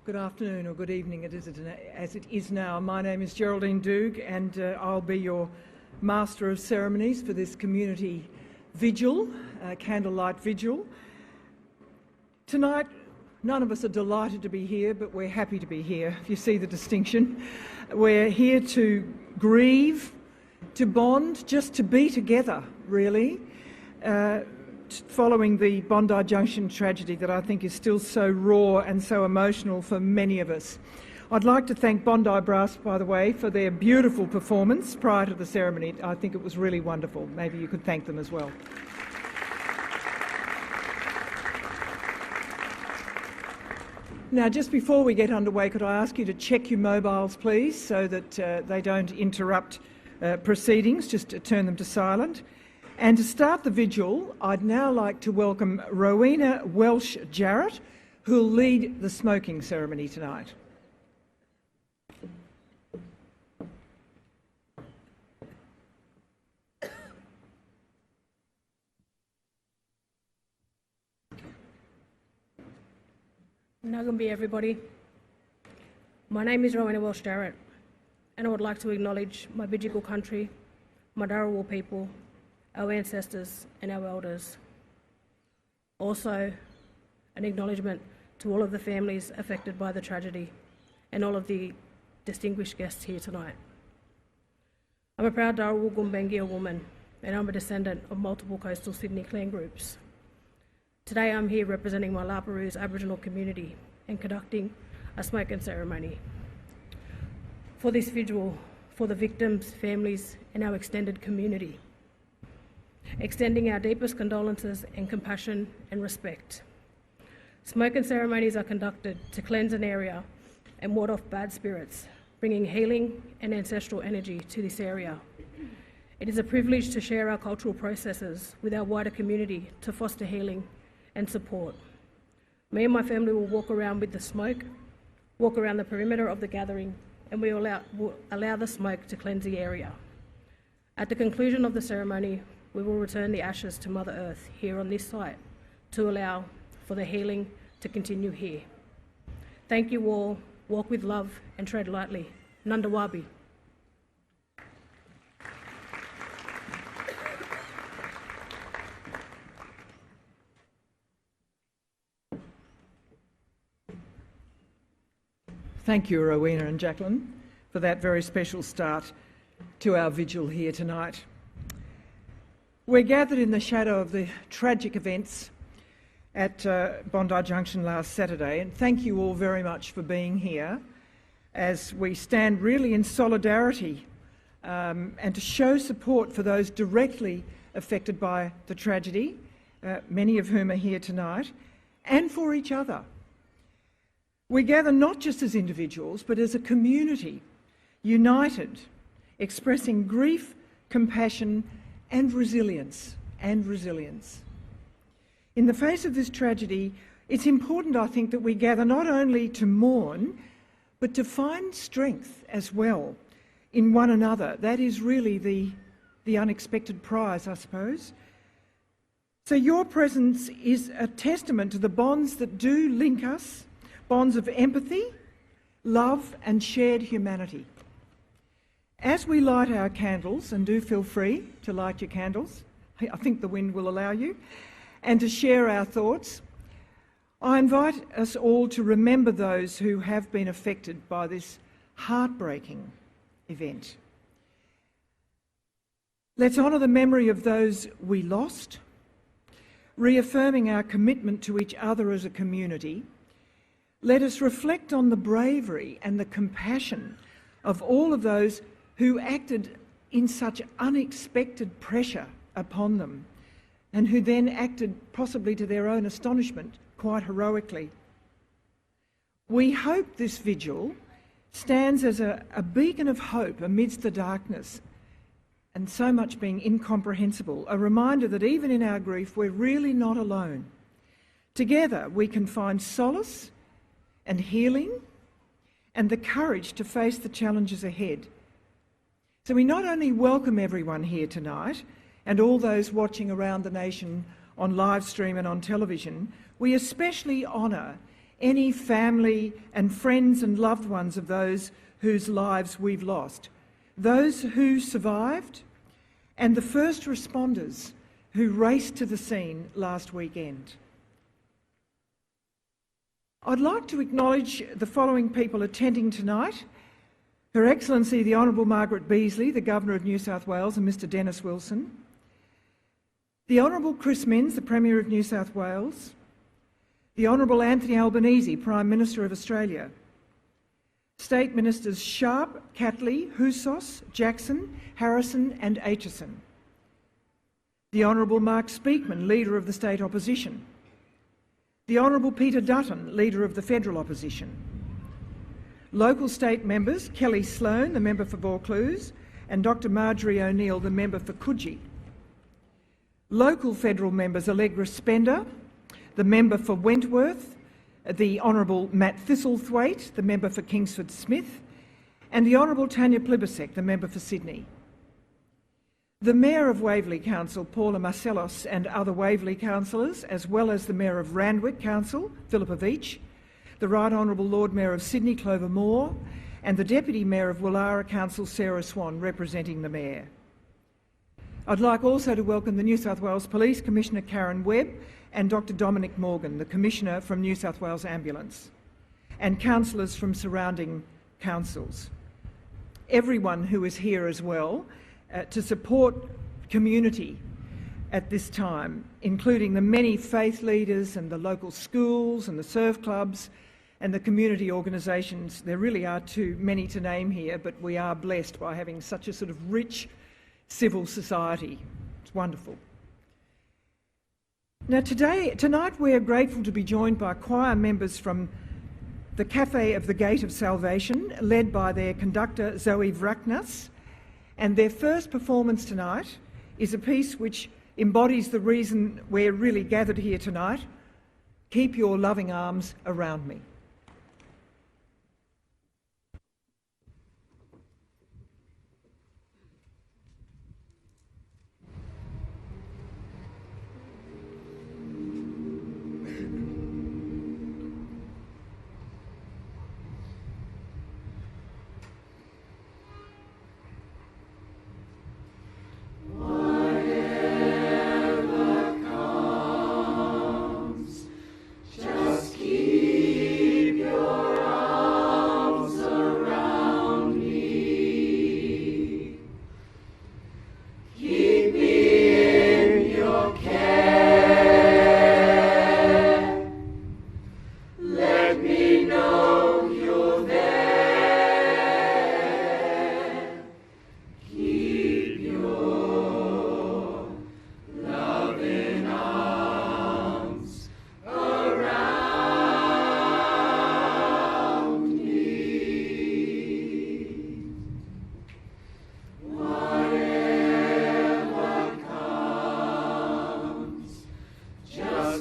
Good afternoon or good evening as it is now. My name is Geraldine Doog and I'll be your Master of Ceremonies for this community vigil, candlelight vigil. Tonight, none of us are delighted to be here, but we're happy to be here, if you see the distinction. We're here to grieve, to bond, just to be together, really, following the Bondi Junction tragedy that I think is still so raw and so emotional for many of us. I'd like to thank Bondi Brass, by the way, for their beautiful performance prior to the ceremony. I think it was really wonderful. Maybe you could thank them as well. Now, just before we get underway, could I ask you to check your mobiles, please, so that they don't interrupt proceedings, just to turn them to silent. And to start the vigil, I'd now like to welcome Rowena Welsh-Jarrett, who'll lead the smoking ceremony tonight. Nagumbi, everybody. My name is Rowena Welsh-Jarrett, and I would like to acknowledge my Vigil country, my Dharawal people, our ancestors and our elders. Also, an acknowledgement to all of the families affected by the tragedy and all of the distinguished guests here tonight. I'm a proud Dharawal Gumbengia woman, and I'm a descendant of multiple coastal Sydney clan groups. Today I'm here representing my Laparoos Aboriginal community and conducting a smoking ceremony. For this vigil, for the victims, families and our extended community, extending our deepest condolences and compassion and respect. Smoking ceremonies are conducted to cleanse an area and ward off bad spirits, bringing healing and ancestral energy to this area. It is a privilege to share our cultural processes with our wider community to foster healing and support. Me and my family will walk around with the smoke, walk around the perimeter of the gathering, and we will allow the smoke to cleanse the area. At the conclusion of the ceremony, we will return the ashes to Mother Earth here on this site to allow for the healing to continue here. Thank you all. Walk with love and tread lightly. Nandawabi. Thank you, Rowena and Jacqueline, for that very special start to our vigil here tonight. We're gathered in the shadow of the tragic events at Bondi Junction last Saturday, and thank you all very much for being here as we stand really in solidarity and to show support for those directly affected by the tragedy, many of whom are here tonight, and for each other. We gather not just as individuals, but as a community, united, expressing grief, compassion, and resilience. In the face of this tragedy, it's important, I think, that we gather not only to mourn, but to find strength as well in one another. That is really the unexpected prize, I suppose. So your presence is a testament to the bonds that do link us, bonds of empathy, love, and shared humanity. As we light our candles, and do feel free to light your candles, I think the wind will allow you, and to share our thoughts, I invite us all to remember those who have been affected by this heartbreaking event. Let's honour the memory of those we lost, reaffirming our commitment to each other as a community. Let us reflect on the bravery and the compassion of all of those who acted in such unexpected pressure upon them and who then acted, possibly to their own astonishment, quite heroically. We hope this vigil stands as a beacon of hope amidst the darkness and so much being incomprehensible, a reminder that even in our grief we're really not alone. Together we can find solace and healing and the courage to face the challenges ahead. So we not only welcome everyone here tonight and all those watching around the nation on live stream and on television, we especially honour any family and friends and loved ones of those whose lives we've lost, those who survived, and the first responders who raced to the scene last weekend. I'd like to acknowledge the following people attending tonight: Her Excellency the Honourable Margaret Beazley, the Governor of New South Wales, and Mr Dennis Wilson; the Honourable Chris Minns, the Premier of New South Wales; the Honourable Anthony Albanese, Prime Minister of Australia; State Ministers Sharp, Catley, Houssos, Jackson, Harrison and Aitchison; the Honourable Mark Speakman, Leader of the State Opposition; the Honourable Peter Dutton, Leader of the Federal Opposition; local state members Kelly Sloan, the member for Vaucluse, and Dr Marjorie O'Neill, the member for Coogee; local federal members Allegra Spender, the member for Wentworth, the Honourable Matt Thistlethwaite, the member for Kingsford Smith, and the Honourable Tanya Plibersek, the member for Sydney. The Mayor of Waverley Council, Paula Marcellos, and other Waverley councillors, as well as the Mayor of Randwick Council, Philippa Veach, the Right Honourable Lord Mayor of Sydney, Clover Moore, and the Deputy Mayor of Woollahra Council, Sarah Swan, representing the Mayor. I'd like also to welcome the New South Wales Police Commissioner Karen Webb and Dr Dominic Morgan, the Commissioner from New South Wales Ambulance, and councillors from surrounding councils. Everyone who is here as well to support community at this time, including the many faith leaders and the local schools and the surf clubs and the community organisations. There really are too many to name here, but we are blessed by having such a sort of rich civil society. It's wonderful. Now tonight we are grateful to be joined by choir members from the Cafe of the Gate of Salvation, led by their conductor Zoe Vraknas, and their first performance tonight is a piece which embodies the reason we're really gathered here tonight: Keep Your Loving Arms Around Me.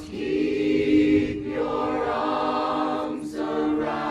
Keep your arms around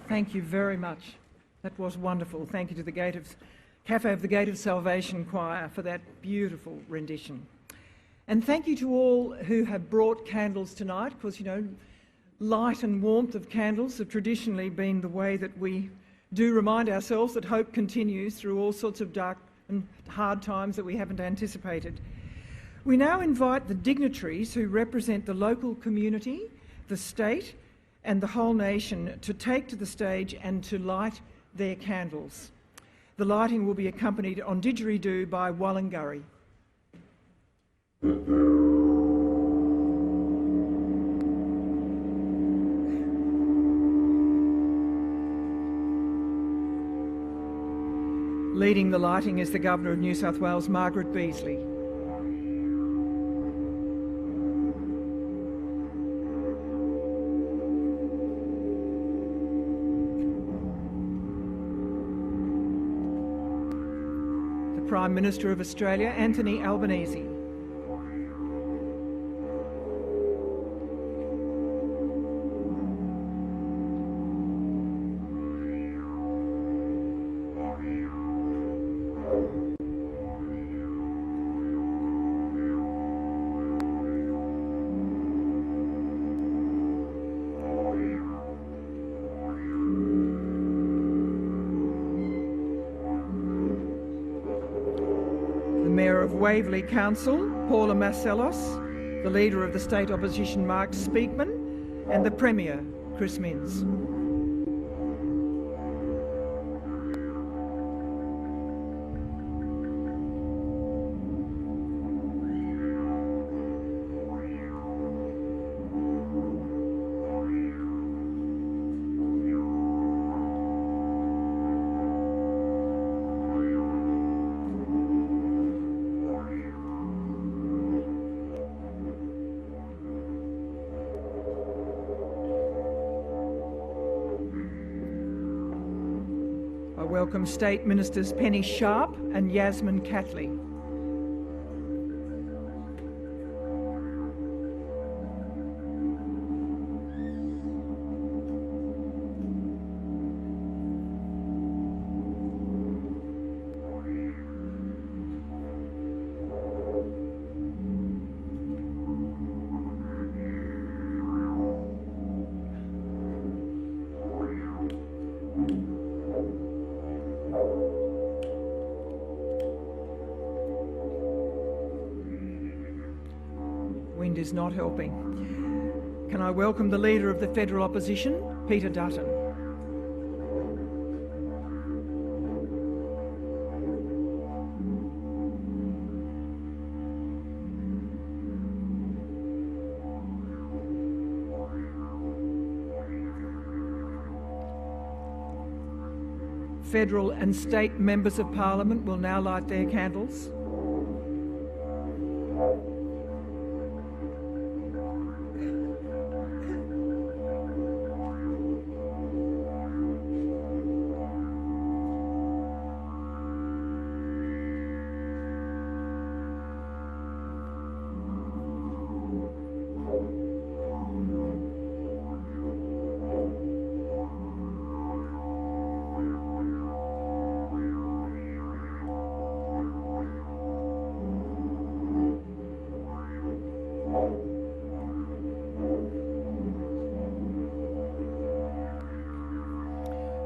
Thank you very much. That was wonderful. Thank you to the Cafe of the Gate of Salvation Choir for that beautiful rendition. And thank you to all who have brought candles tonight, because, you know, light and warmth of candles have traditionally been the way that we do remind ourselves that hope continues through all sorts of dark and hard times that we haven't anticipated. We now invite the dignitaries who represent the local community, the state, and the whole nation to take to the stage and to light their candles. The lighting will be accompanied on didgeridoo by Walangurry. Leading the lighting is the Governor of New South Wales, Margaret Beazley. Prime Minister of Australia, Anthony Albanese. Waverley Council, Paula Marcellos, the Leader of the State Opposition, Mark Speakman, and the Premier, Chris Minns. Welcome State Ministers Penny Sharp and Yasmin Catley. Is not helping. Can I welcome the Leader of the Federal Opposition, Peter Dutton. Federal and state members of Parliament will now light their candles.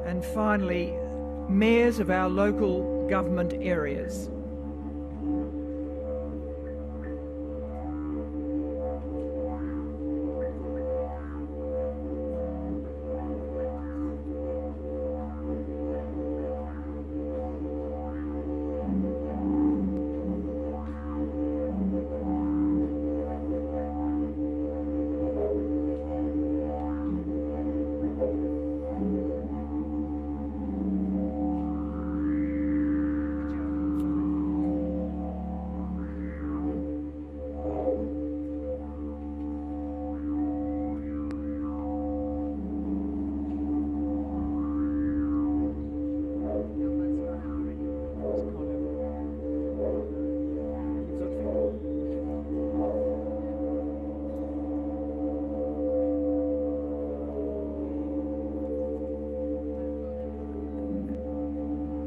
And finally, mayors of our local government areas.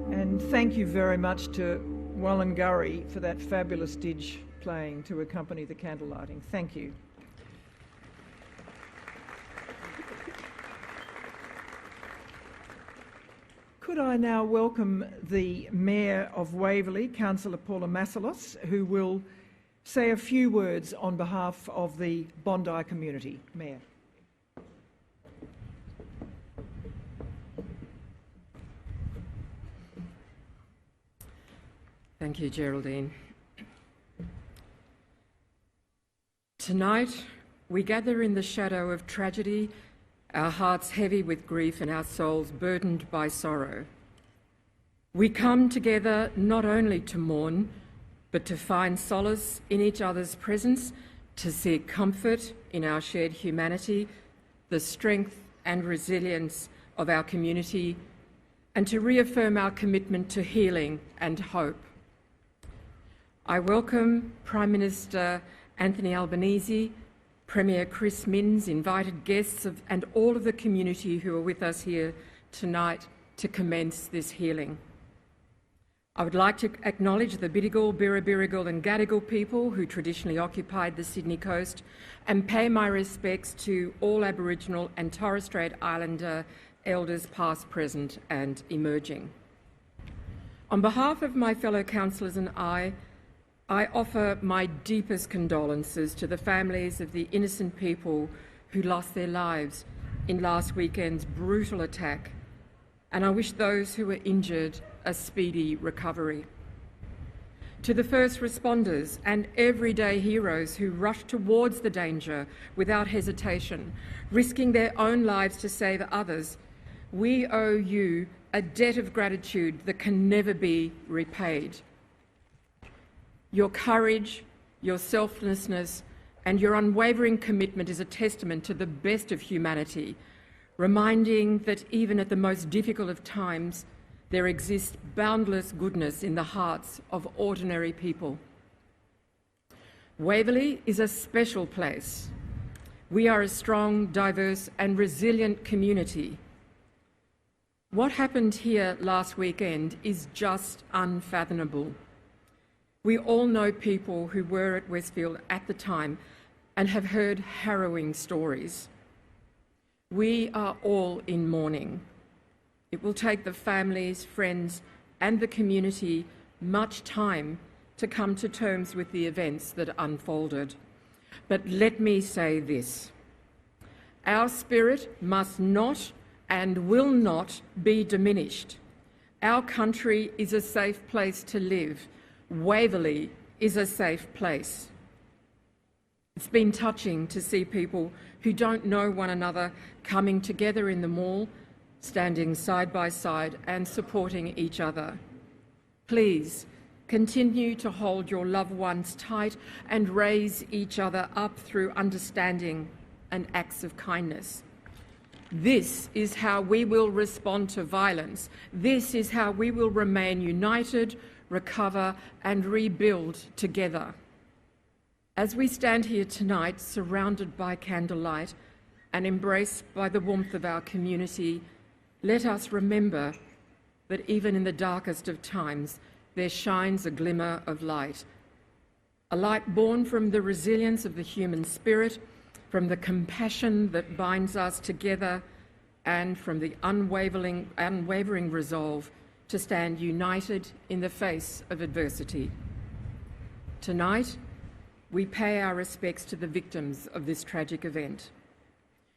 And thank you very much to Walangurry for that fabulous didge playing to accompany the candle lighting. Thank you. Could I now welcome the Mayor of Waverley, Councillor Paula Massalos, who will say a few words on behalf of the Bondi community. Mayor. Thank you, Geraldine. Tonight, we gather in the shadow of tragedy, our hearts heavy with grief and our souls burdened by sorrow. We come together not only to mourn, but to find solace in each other's presence, to seek comfort in our shared humanity, the strength and resilience of our community, and to reaffirm our commitment to healing and hope. I welcome Prime Minister Anthony Albanese, Premier Chris Minns, invited guests and all of the community who are with us here tonight to commence this healing. I would like to acknowledge the Bidjigal, Birrabirragal and Gadigal people who traditionally occupied the Sydney coast and pay my respects to all Aboriginal and Torres Strait Islander elders past, present and emerging. On behalf of my fellow councillors and I offer my deepest condolences to the families of the innocent people who lost their lives in last weekend's brutal attack, and I wish those who were injured a speedy recovery. To the first responders and everyday heroes who rushed towards the danger without hesitation, risking their own lives to save others, we owe you a debt of gratitude that can never be repaid. Your courage, your selflessness, and your unwavering commitment is a testament to the best of humanity, reminding that even at the most difficult of times, there exists boundless goodness in the hearts of ordinary people. Waverley is a special place. We are a strong, diverse, and resilient community. What happened here last weekend is just unfathomable. We all know people who were at Westfield at the time and have heard harrowing stories. We are all in mourning. It will take the families, friends, and the community much time to come to terms with the events that unfolded. But let me say this: our spirit must not and will not be diminished. Our country is a safe place to live. Waverley is a safe place. It's been touching to see people who don't know one another coming together in the mall standing side by side and supporting each other. Please continue to hold your loved ones tight and raise each other up through understanding and acts of kindness. This is how we will respond to violence. This is how we will remain united, recover and rebuild together. As we stand here tonight, surrounded by candlelight and embraced by the warmth of our community, let us remember that even in the darkest of times, there shines a glimmer of light, a light born from the resilience of the human spirit, from the compassion that binds us together, and from the unwavering resolve to stand united in the face of adversity. Tonight, we pay our respects to the victims of this tragic event.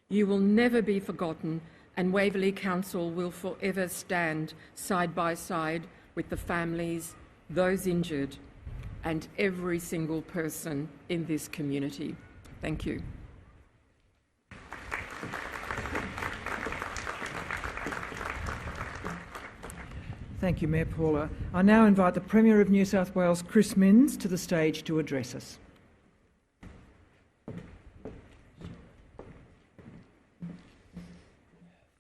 You will never be forgotten, and Waverley Council will forever stand side by side with the families, those injured, and every single person in this community. Thank you. Thank you, Mayor Paula. I now invite the Premier of New South Wales, Chris Minns, to the stage to address us.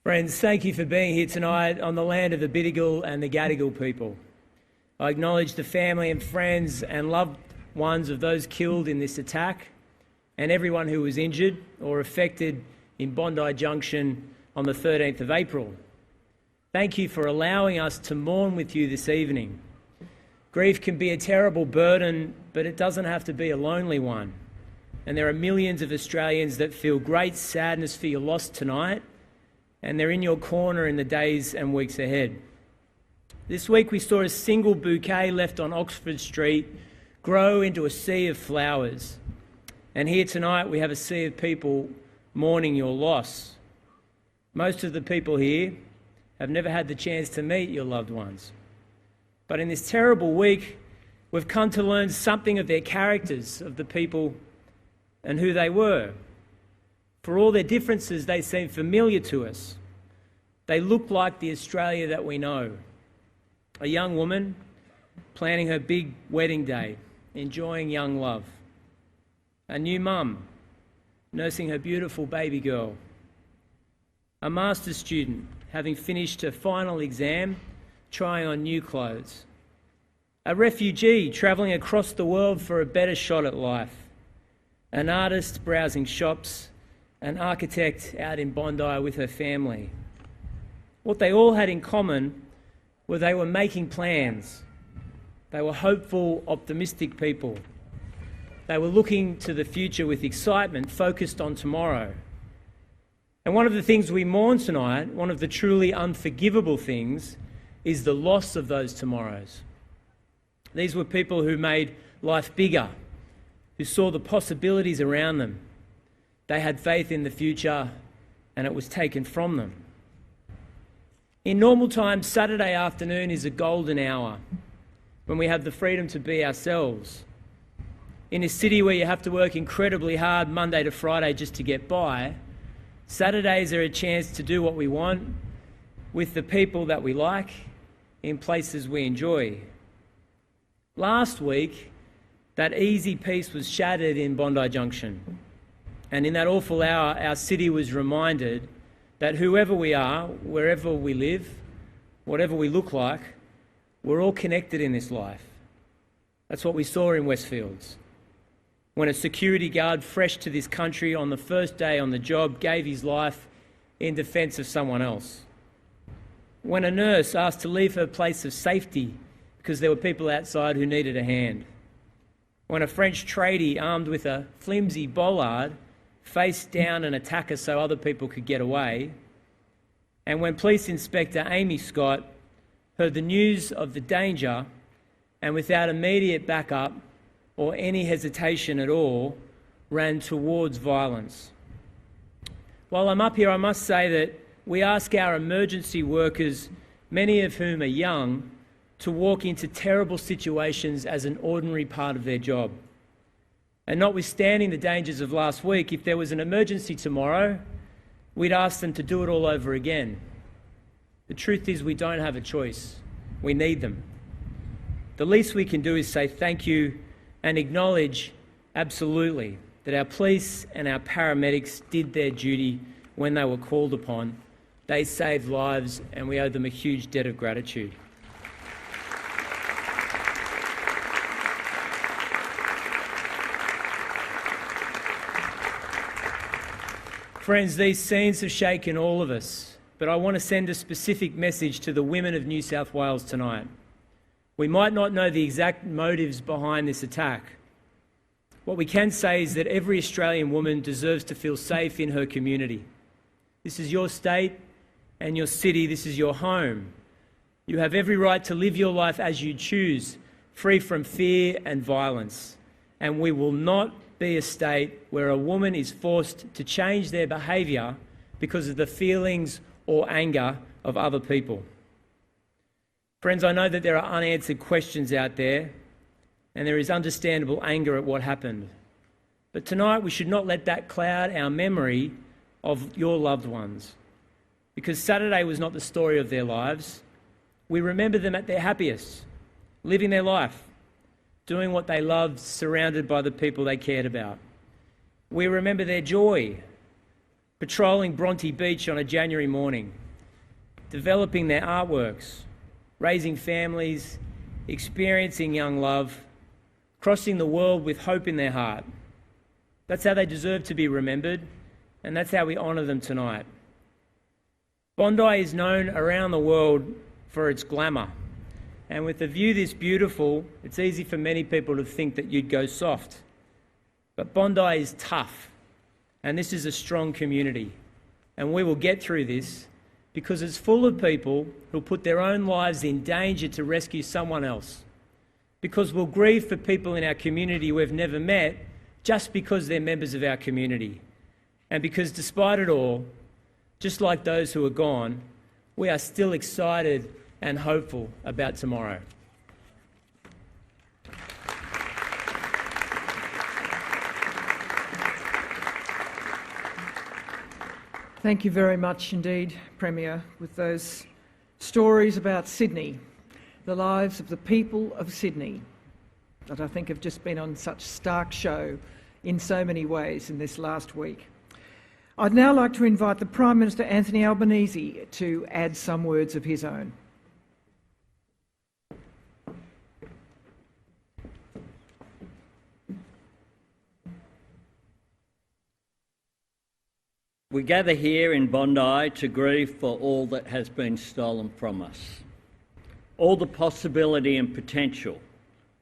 Friends, thank you for being here tonight on the land of the Bidjigal and the Gadigal people. I acknowledge the family and friends and loved ones of those killed in this attack and everyone who was injured or affected in Bondi Junction on the 13th of April. Thank you for allowing us to mourn with you this evening. Grief can be a terrible burden, but it doesn't have to be a lonely one. And there are millions of Australians that feel great sadness for your loss tonight, and they're in your corner in the days and weeks ahead. This week we saw a single bouquet left on Oxford Street grow into a sea of flowers. And here tonight we have a sea of people mourning your loss. Most of the people here have never had the chance to meet your loved ones. But in this terrible week, we've come to learn something of their characters, of the people and who they were. For all their differences, they seem familiar to us. They look like the Australia that we know. A young woman planning her big wedding day, enjoying young love. A new mum nursing her beautiful baby girl. A master's student having finished her final exam, trying on new clothes. A refugee travelling across the world for a better shot at life. An artist browsing shops, an architect out in Bondi with her family. What they all had in common were they were making plans. They were hopeful, optimistic people. They were looking to the future with excitement, focused on tomorrow. And one of the things we mourn tonight, one of the truly unforgivable things, is the loss of those tomorrows. These were people who made life bigger, who saw the possibilities around them. They had faith in the future, and it was taken from them. In normal times, Saturday afternoon is a golden hour when we have the freedom to be ourselves. In a city where you have to work incredibly hard Monday to Friday just to get by, Saturdays are a chance to do what we want with the people that we like in places we enjoy. Last week, that easy peace was shattered in Bondi Junction. And in that awful hour, our city was reminded that whoever we are, wherever we live, whatever we look like, we're all connected in this life. That's what we saw in Westfields, when a security guard fresh to this country on the first day on the job gave his life in defence of someone else. When a nurse asked to leave her place of safety because there were people outside who needed a hand. When a French tradie armed with a flimsy bollard faced down an attacker so other people could get away. And when Police Inspector Amy Scott heard the news of the danger and without immediate backup or any hesitation at all, ran towards violence. While I'm up here, I must say that we ask our emergency workers, many of whom are young, to walk into terrible situations as an ordinary part of their job. And notwithstanding the dangers of last week, if there was an emergency tomorrow, we'd ask them to do it all over again. truth is we don't have a choice. We need them. The least we can do is say thank you and acknowledge, absolutely, that our police and our paramedics did their duty when they were called upon. They saved lives, and we owe them a huge debt of gratitude. Friends, these scenes have shaken all of us, but I want to send a specific message to the women of New South Wales tonight. We might not know the exact motives behind this attack. What we can say is that every Australian woman deserves to feel safe in her community. This is your state and your city. This is your home. You have every right to live your life as you choose, free from fear and violence. And we will not be a state where a woman is forced to change their behaviour because of the feelings or anger of other people. Friends, I know that there are unanswered questions out there, and there is understandable anger at what happened. But tonight we should not let that cloud our memory of your loved ones, because Saturday was not the story of their lives. We remember them at their happiest, living their life, doing what they loved, surrounded by the people they cared about. We remember their joy, patrolling Bondi Beach on a January morning, developing their artworks, raising families, experiencing young love, crossing the world with hope in their heart. That's how they deserve to be remembered, and that's how we honour them tonight. Bondi is known around the world for its glamour. And with a view this beautiful, it's easy for many people to think that you'd go soft. But Bondi is tough, and this is a strong community. And we will get through this because it's full of people who'll put their own lives in danger to rescue someone else. Because we'll grieve for people in our community we've never met just because they're members of our community. And because despite it all, just like those who are gone, we are still excited and hopeful about tomorrow. Thank you very much indeed, Premier, with those stories about Sydney, the lives of the people of Sydney, that I think have just been on such stark show in so many ways in this last week. I'd now like to invite the Prime Minister Anthony Albanese to add some words of his own. We gather here in Bondi to grieve for all that has been stolen from us, all the possibility and potential,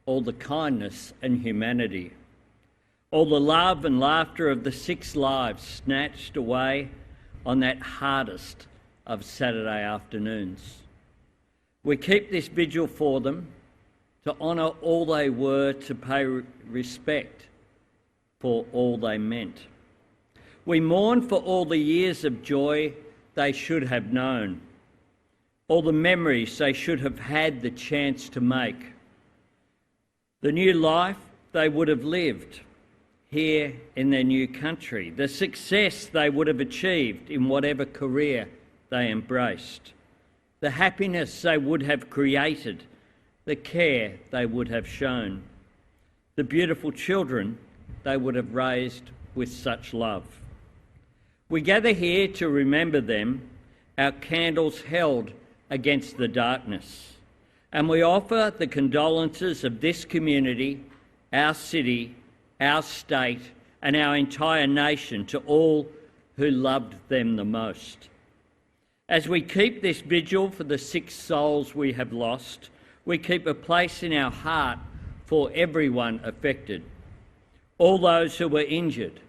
all the kindness and humanity, all the love and laughter of the 6 lives snatched away on that hardest of Saturday afternoons. We keep this vigil for them to honour all they were, to pay respect for all they meant. We mourn for all the years of joy they should have known, all the memories they should have had the chance to make, the new life they would have lived here in their new country, the success they would have achieved in whatever career they embraced, the happiness they would have created, the care they would have shown, the beautiful children they would have raised with such love. We gather here to remember them, our candles held against the darkness, and we offer the condolences of this community, our city, our state, and our entire nation to all who loved them the most. As we keep this vigil for the 6 souls we have lost, we keep a place in our heart for everyone affected, all those who were injured,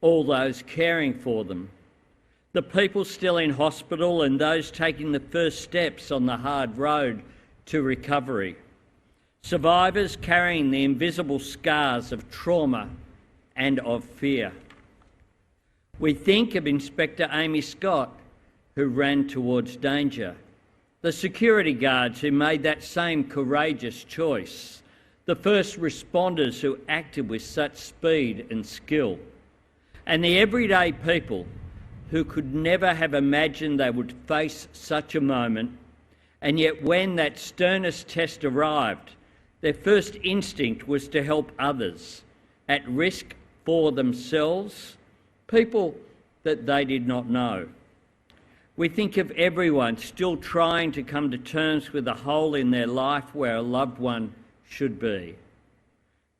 all those caring for them, the people still in hospital and those taking the first steps on the hard road to recovery, survivors carrying the invisible scars of trauma and of fear. We think of Inspector Amy Scott, who ran towards danger, the security guards who made that same courageous choice, the first responders who acted with such speed and skill, and the everyday people who could never have imagined they would face such a moment, and yet when that sternest test arrived, their first instinct was to help others, at risk for themselves, people that they did not know. We think of everyone still trying to come to terms with a hole in their life where a loved one should be.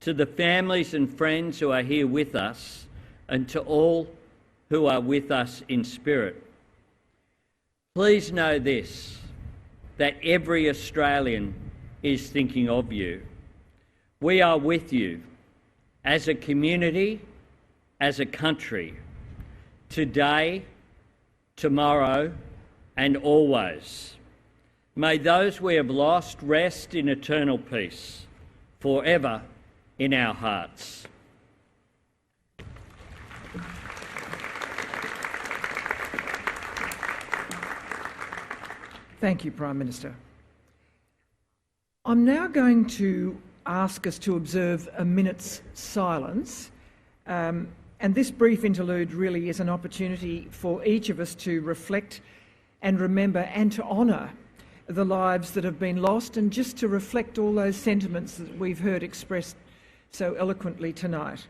To the families and friends who are here with us, and to all who are with us in spirit, please know this, that every Australian is thinking of you. We are with you as a community, as a country, today, tomorrow, and always. May those we have lost rest in eternal peace, forever in our hearts. Thank you, Prime Minister. I'm now going to ask us to observe a minute's silence. And this brief interlude really is an opportunity for each of us to reflect and remember and to honour the lives that have been lost, and just to reflect all those sentiments that we've heard expressed so eloquently tonight.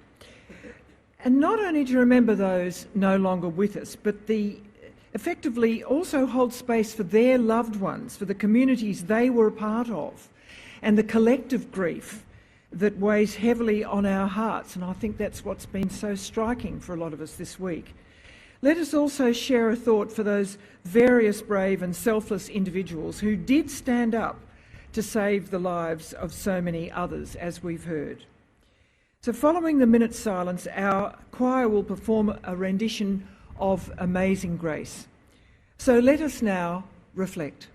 And not only to remember those no longer with us, but effectively also hold space for their loved ones, for the communities they were a part of, and the collective grief that weighs heavily on our hearts. And I think that's what's been so striking for a lot of us this week. Let us also share a thought for those various brave and selfless individuals who did stand up to save the lives of so many others, as we've heard. So following the minute's silence, our choir will perform a rendition of Amazing Grace. So let us now reflect.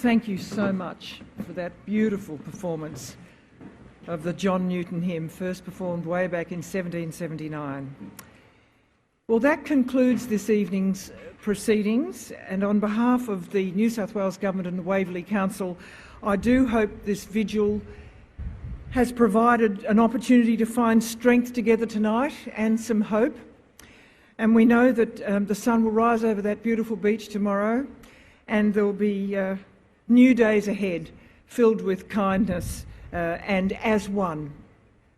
thank you so much for that beautiful performance of the John Newton hymn, first performed way back in 1779. Well, that concludes this evening's proceedings, and on behalf of the New South Wales Government and the Waverley Council, I do hope this vigil has provided an opportunity to find strength together tonight and some hope. And we know that the sun will rise over that beautiful beach tomorrow, and there will be new days ahead filled with kindness and as one.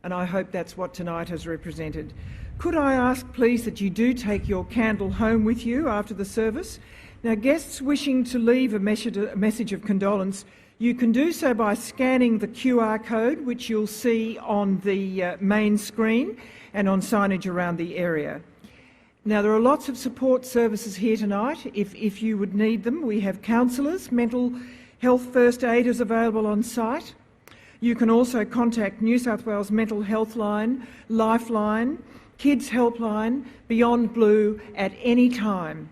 And I hope that's what tonight has represented. Could I ask, please, that you do take your candle home with you after the service? Now, guests wishing to leave a message of condolence, you can do so by scanning the QR code, which you'll see on the main screen and on signage around the area. Now, there are lots of support services here tonight if you would need them. We have counsellors, mental health first aiders available on site. You can also contact New South Wales Mental Health Line, Lifeline, Kids Helpline, Beyond Blue at any time.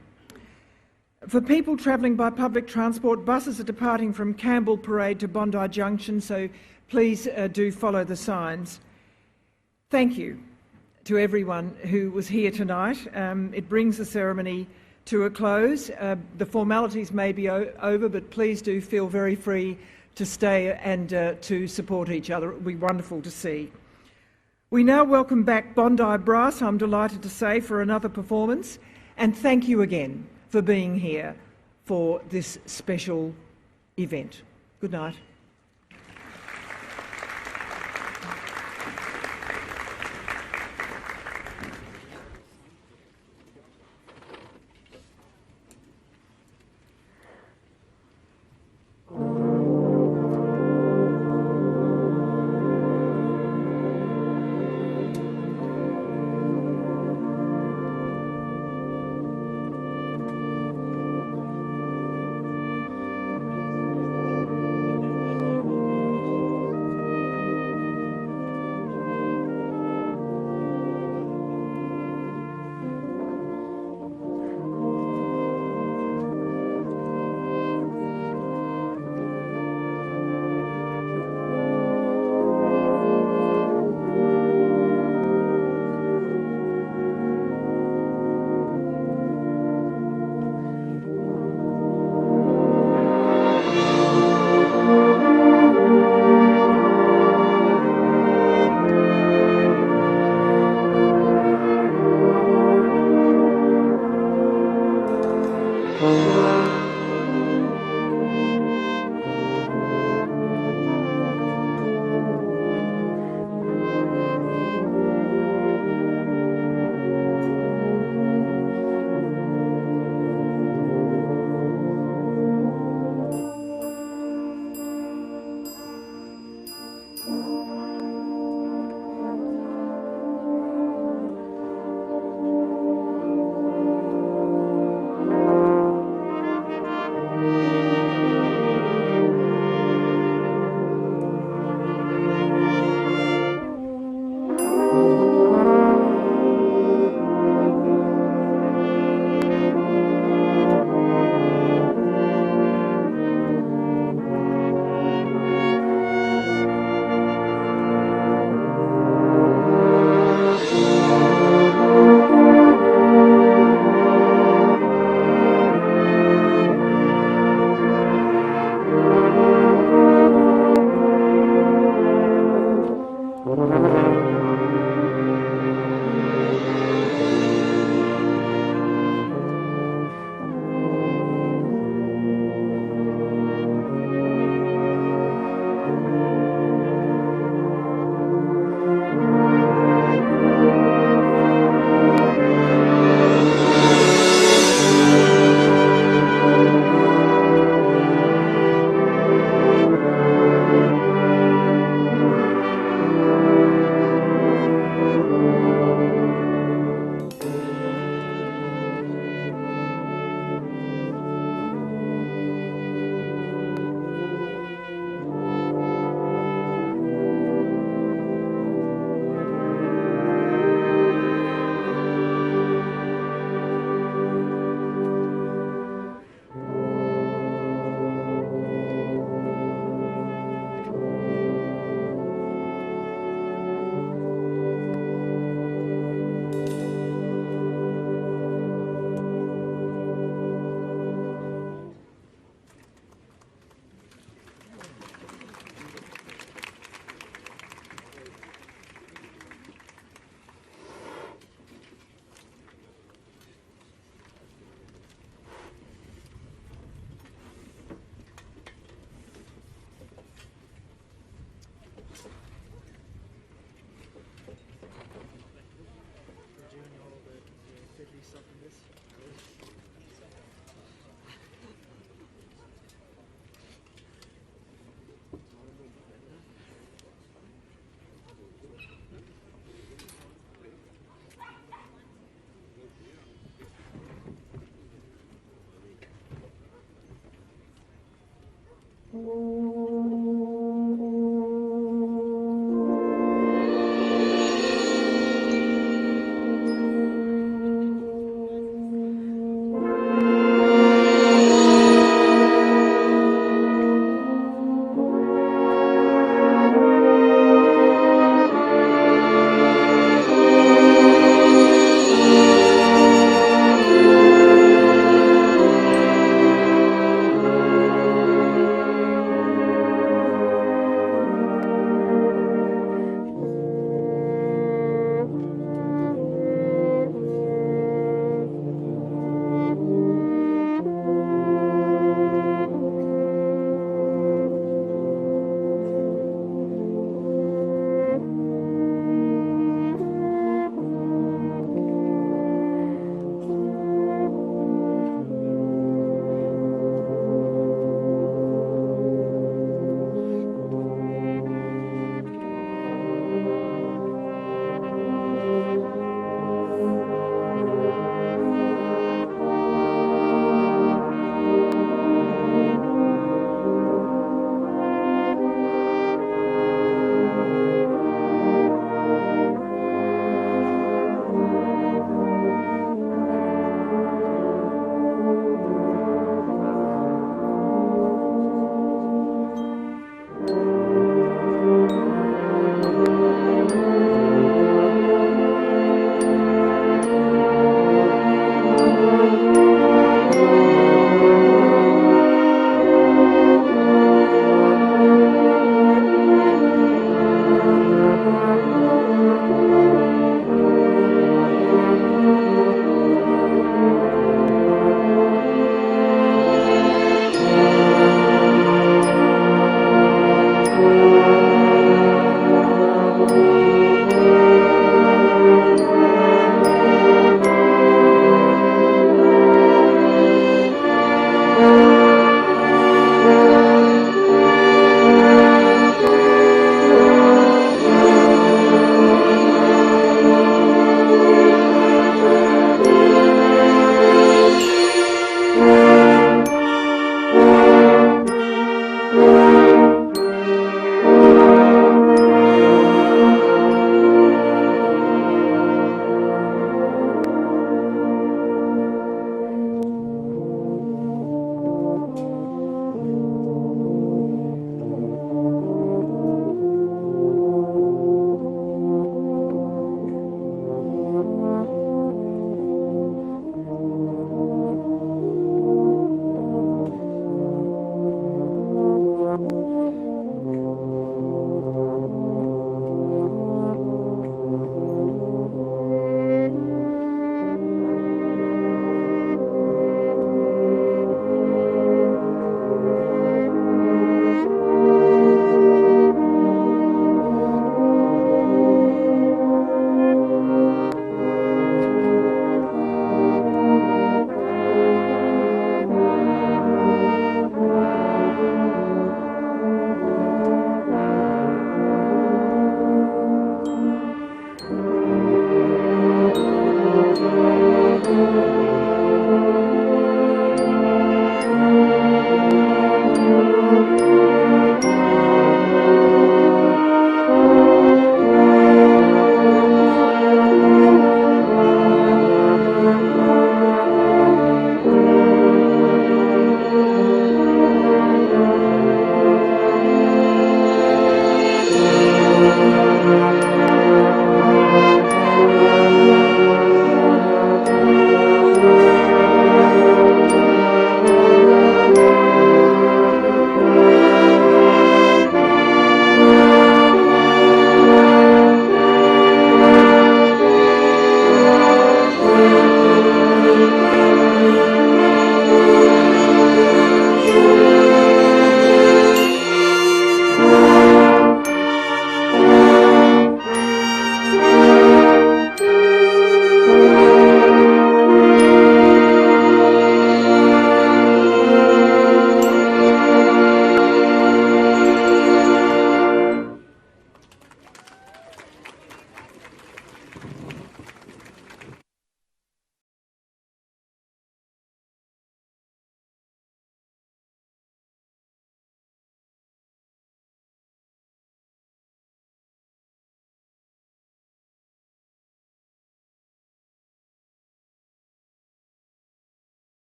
For people travelling by public transport, buses are departing from Campbell Parade to Bondi Junction, so please do follow the signs. Thank you to everyone who was here tonight. It brings the ceremony to a close. The formalities may be over, but please do feel very free to stay and to support each other. It will be wonderful to see. We now welcome back Bondi Brass, I'm delighted to say, for another performance, and thank you again for being here for this special event. Good night.